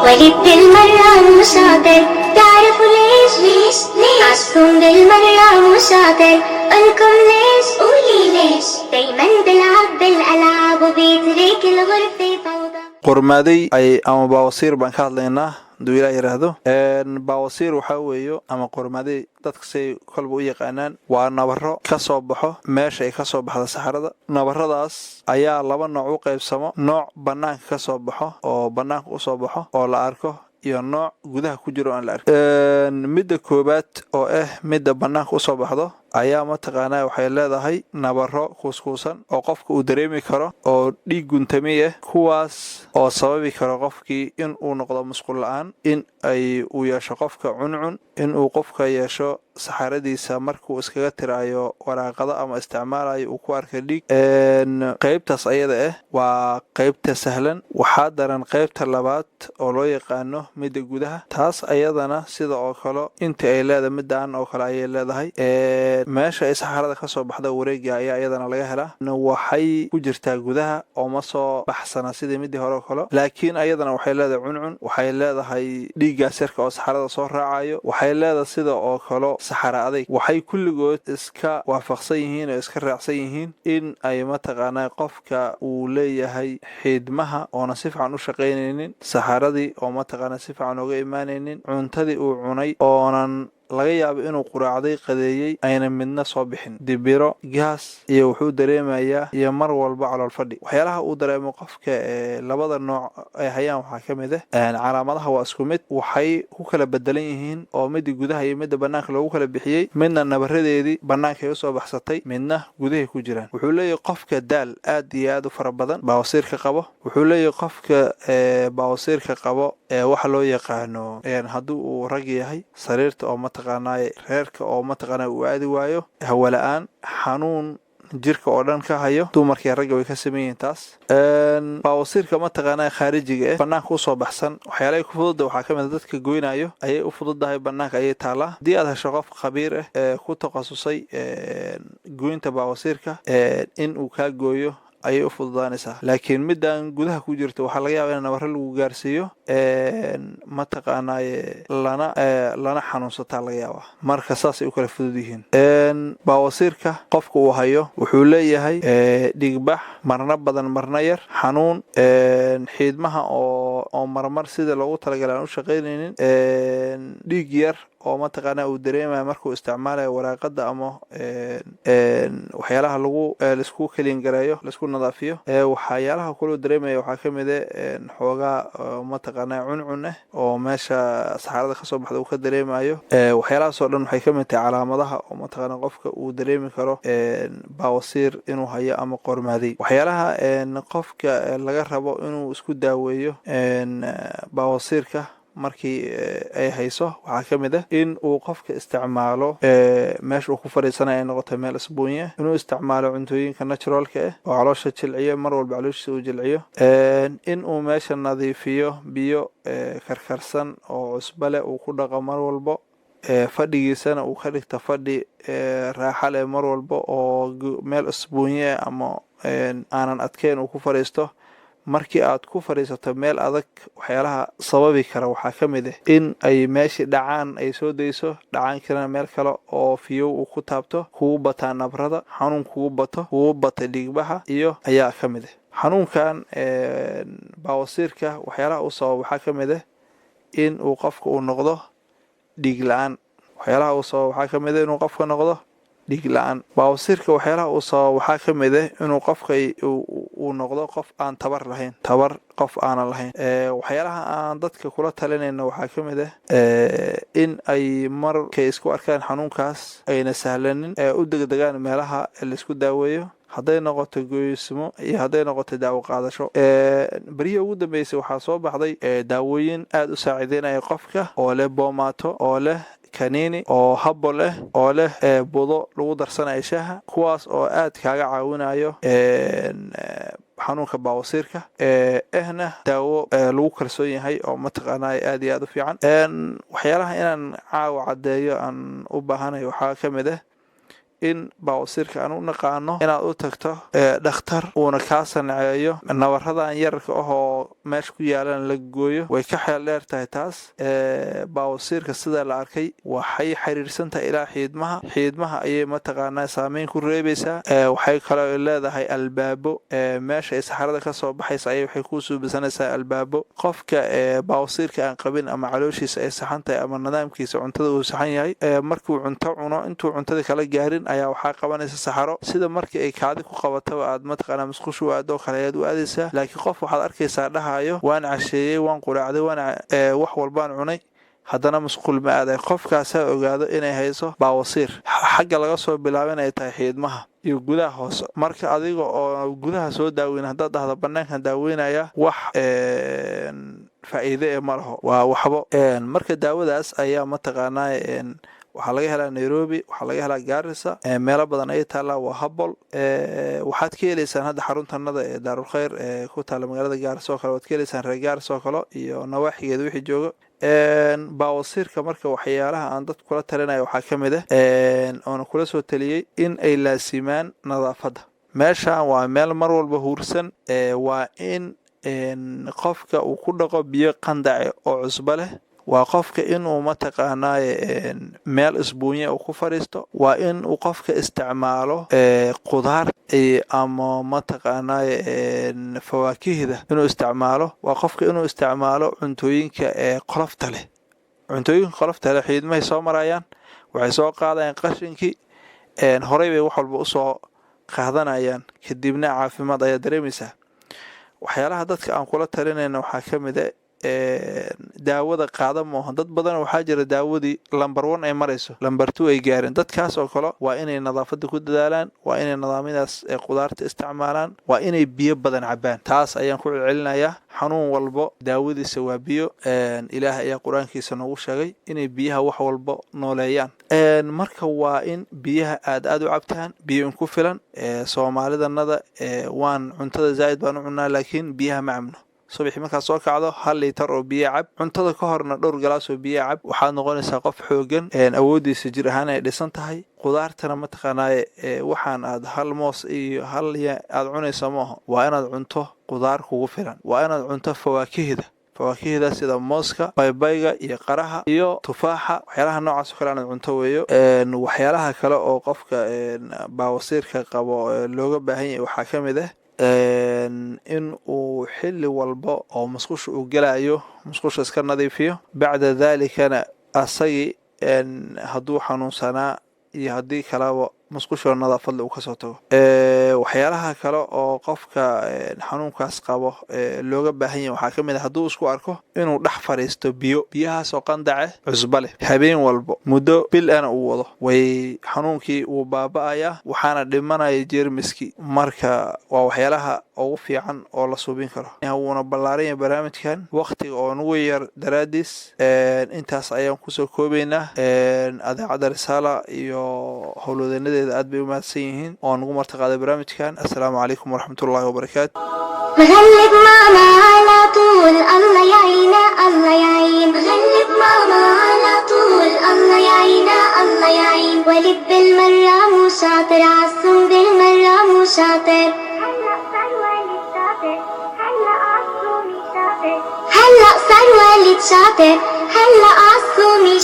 ولد المرة مشاطر تعرف ليش عشقكم بالمرة مشاطر قولكم ليش قولي ليش دايما بلعب بالألعاب وبيترك الغرفة فوضى qormaaday ay ama baawasiir baan ka hadlaynaa haduu ilaa yiraahdo baawasiir waxa weeyo ama qormaaday dadka say kolba u yaqaanaan waa nabaro ka soo baxo meesha ay ka soo baxda saxarada nabaradaas ayaa laba nooc u qaybsamo nooc banaanka ka soo baxo oo banaanka u soo baxo oo la arko iyo nooc gudaha ku jiro aan la arko midda koobaad oo midda banaanka u soo baxdo ayaa mataqaanaa waxay leedahay nabaro kuuskuusan oo qofka uu dareemi karo oo dhiig guntamiye kuwaas oo sababi karo qofkii in uu noqdo musqul la'aan in ay uu yeesho qofka cuncun in uu qofka yeesho saxaradiisa markuu iskaga tiraayo waraaqada ama isticmaalayo uu ku arka dhiig qaybtaas ayada waa qaybta sahlan waxaa daran qaybta labaad oo loo yaqaano midda gudaha taas ayadana sida oo kale inta ay leedahay midaan oo kale ayay leedahay meesha ay saxarada ka soo baxda wareegga ayaa iyadana laga helaa waxay ku jirtaa gudaha oo ma soo baxsana sidii midii hore oo kale laakiin ayadana waxay leedahay cuncun waxay leedahay dhiiggaas yarka oo saxarada soo raacayo waxay leedahay sida oo kale saxara adag waxay kulligood iska waafaqsan yihiin oo iska raacsan yihiin in ay mataqaanaa qofka uu leeyahay xidmaha oona si fiican u shaqaynaynin saxaradii oo mataqaanaa si fiican uga imaanaynin cuntadii uu cunay oonan laga yaabo inuu quraacday qadeeyay ayna midna soo bixin dibiro gaas iyo wuxuu dareemayaa iyo mar walba calool fadhi waxyaalaha uu dareemo qofka labada nooc ay hayaan waxaa ka mid calaamadaha waa isku mid waxay ku kala bedelan yihiin oo midda gudaha iyo midda banaanka loogu kala bixiyay midna nabaradeedii banaanka ay u soo baxsatay midna gudaha ku jiraan wuxuu leeyahay qofka daal aad iyo aad u fara badan baawasiirka qabo wuxuu leeyahay qofka baawasiirka qabo waxa loo yaqaano hadduu uu rag yahay sariirta oo mataqaanaa reerka oo mataqaanaa uu aadi waayo hawala'aan xanuun jirka oo dhan ka hayo dumarkii ragga way ka sameeyeen taas baawasiirka mataqaanaa khaarijiga banaanka u soo baxsan waxyaalaha ku fudud waxaa ka mid dadka goynayo ayay u fududahay banaanka ayay taalaa haddii aad hesho qof khabiir ku takhasusay goynta baawasiirka in uu kaa gooyo ayay u fududaanaysaa laakiin midaan gudaha ku jirto waxaa laga yaabaa in nabaro lagu gaarsiiyo mataqaanaaye lana xanuunsataa laga yaabaa marka saasay u kala fudud yihiin baawasiirka qofka uu hayo wuxuu leeyahay dhigbax marna badan marna yar xanuun xiidmaha oo marmar sida loogu talagalay aan u shaqaynaynin dhiig yar oo mataqaanaa uu dareemayo markuu isticmaalayo waraaqada ama waxyaalaha laisku kaliin gareeyo laisku nadaafiyo waxyaalaha kuluu dareemaya waxaa ka mid xoogaa mataqaanaa cuncun oo meesha saxarada kasoo baxda uu ka dareemayo waxyaalahaasoo dhan waxay ka mid tahay calaamadaha oo mataqaanaa qofka uu dareemi karo baawasiir inuu hayo ama qormaaday waxyaalaha qofka laga rabo inuu isku daaweeyo baawasiirka markii ay hayso waxaa ka mid in uu qofka isticmaalo meesha uu ku fadhiisanaya ay noqoto meel isbuunya inuu isticmaalo cuntooyinka naturalka oo caloosha jilciyo mar walba calooshiisa uu jilciyo in uu meesha nadiifiyo biyo karkarsan oo cusbo leh uu ku dhaqo mar walbo fadhigiisana uu ka dhigto fadhi raaxa leh mar walba oo meel isbuunya ama aanan adkeyn uu ku fadhiisto markii aad ku fadhiisato meel adag waxyaalaha sababi kara waxaa ka mid in ay meeshii dhacaan ay soo dayso dhacaankana meel kale oo fiyow uu ku taabto kugu bataa nabrada xanuun kugu bata dhiigbaxa iyo ayaa ka mid xanuunkan baawasiirka waxyaalaha uu sabab waxaa ka mid in uu qofka uu noqdo dhiig la-aan waxyaalaha uu sabab waxaa ka mid inuu qofka noqdo dhiig la-aan baawasiirka waxyaalaha uu sabab waxaa ka mid inuu qofka uu noqdo qof aan tabar lahayn tabar qof aanan lahayn waxyaalaha aan dadka kula talinayna waxaa ka mid in ay markay isku arkaan xanuunkaas ayna sahlanin u degdegaan meelaha laisku daaweeyo hadday noqoto goysmo iyo hadday noqoto daawo qaadasho beriya ugu dambeysay waxaa soo baxday daawooyin aad u saaciideynaya qofka oo leh boomaato oo leh kaniini oo habbo leh oo leh budo lagu darsanayo shaaha kuwaas oo aad kaaga caawinayo xanuunka baawasiirka ehna daawo lagu kalsoon yahay oo mataqaanaa aad iyo aad u fiican waxyaalaha inaan caawa cadeeyo aan u baahanayo waxaa ka mid ah in baawasiirka aan u naqaano inaad u tagto dhakhtar uuna kaa sanceeyo nabaradan yararka ahoo meesha ku yaalan la gooyo way ka xeel dheer tahay taas baawasiirka sida la arkay waxay xiriirsan tahay ilaa xiidmaha ayay mataqaanaa saameyn ku reebaysaa waxay kaloo leedahay albaabo meesha ay saxarada ka soo baxaysa ayay waxay ku suubisanaysaa albaabo qofka baawasiirka aan qabin ama calooshiisa ay saxan tahay ama nidaamkiisa cuntada uu saxan yahay markuu cunto cuno intuu cuntada kala gaarin ayaa waxaa qabanaysa saxaro sida markii ay kaadi ku qabataba aad mataqaanaa musqushu aadoo kale ayaad u aadaysaa laakiin qof waxaad arkaysaa dhahayo waan casheeyey waan quraacday wax walbaan cunay haddana musqul ma aaday qofkaasaa ogaado inay hayso baawasiir xagga laga soo bilaabin ay tahay xiidmaha iyo gudaha hoose marka adiga oo gudaha soo daaweyn haddaad dhahdo bannaankan daaweynaya wax faa'iido ee ma laho waa waxbo marka daawadaas ayaa mataqaanaa waxaa laga helaa Nairobi waxaa laga helaa Garissa meelo badan ay taala waa habol waxaad ka heleysaan hadda xaruntanada ee Daarul Khayr ku taala magaalada Garissa oo kale waad ka heleysaan reer Garissa oo kale iyo nawaaxigeeda wixii jooga baawasiirka marka waxyaalaha aan dad kula talinayo waxaa ka mid ah oo kula soo taliyay in ay laasimaan nadaafada meeshaan waa meel mar walba huursan waa in qofka uu ku dhaqo biyo qandac oo cusbo leh waa qofka inuu mataqaanaa meel isbuunye uu ku fariisto waa in uu qofka isticmaalo qudaar ama mataqaanaa fawaakihda inuu isticmaalo waa qofka inuu isticmaalo cuntooyinka qolofta leh xiidmahay soo marayaan waxay soo qaadayaan qashinkii horey bay wax walba usoo qaadanayaan kadibna caafimaad ayaa dareemaysaa waxyaalaha dadka aan kula talinayna waxaa ka mid ah daawada qaada moohan dad badan waxaa jira daawadii lambar 1 ay marayso lambar 2 ay gaareen dadkaas oo kale waa inay nadaafada ku dadaalaan waa inay nidaamyadaas qudaarta isticmaalaan waa inay biyo badan cabaan taas ayaan ku celcelinayaa xanuun walbo daawadiisa waa biyo ilaahay ayaa quraankiisa noogu sheegay inay biyaha wax walba nooleeyaan marka waa in biyaha aad u cabtaan biyo ku filan Soomaalidanada waan cuntada zaid baan u cunaa laakiin biyaha ma cabno subaxii markaa soo kacdo 1 litir oo biyo cab cuntada ka horna dhowr galaas oo biyo cab waxaad noqonaysaa qof xoogan awoodiisa jir ahaan ay dhisan tahay qudaartana mataqaanaa waxaan aad hal moos iyo hal aad cunayso maaha waa inaad cunto qudaar kugu filan waa inaad cunto fawaakihda sida mooska baybayga iyo qaraha iyo tufaaxa waxyaalaha noocaas oo kale aan cunto weeyo waxyaalaha kale oo qofka baawasiirka qabo looga baahan yahay waxaa ka mid ah in uu xilli walba oo musqusha uu galayo musqusha iska nadiifiyo bacda daalikana asagi hadduu xanuunsanaa iyo haddii kalaba musqusha nadaafad uu ka soo tago waxyaalaha kale oo qofka xanuunkaas qabo looga baahan yahay waxaa ka mid ah hadduu isku arko inuu dhex fariisto biyahaas oo qandace cusbo leh habeen walbo muddo bil ana uu wado way xanuunkii uu baaba'aya waxaana dhimanaya jeermiski marka waa waxyaalaha ugu fiican oo la suubin karo wuuna ballaaran yahay barnaamijkan waqtiga oo nagu yar daraadiis intaas ayaan kusoo koobaynaa adeecada risaala iyo howlwadeennada aad bay u mahadsan yihiin oo nagu martaqaaday barnaamijkan assalaamu calaykum waraxmatullaahi wabarakaatu غلب ماما على طول الله يعينا الله يعين غلب ماما على طول الله يعينا الله يعين ولد بالمرة مو شاطر عالصم بالمرة مو شاطر هلا صار والد شاطر هلا عالصومي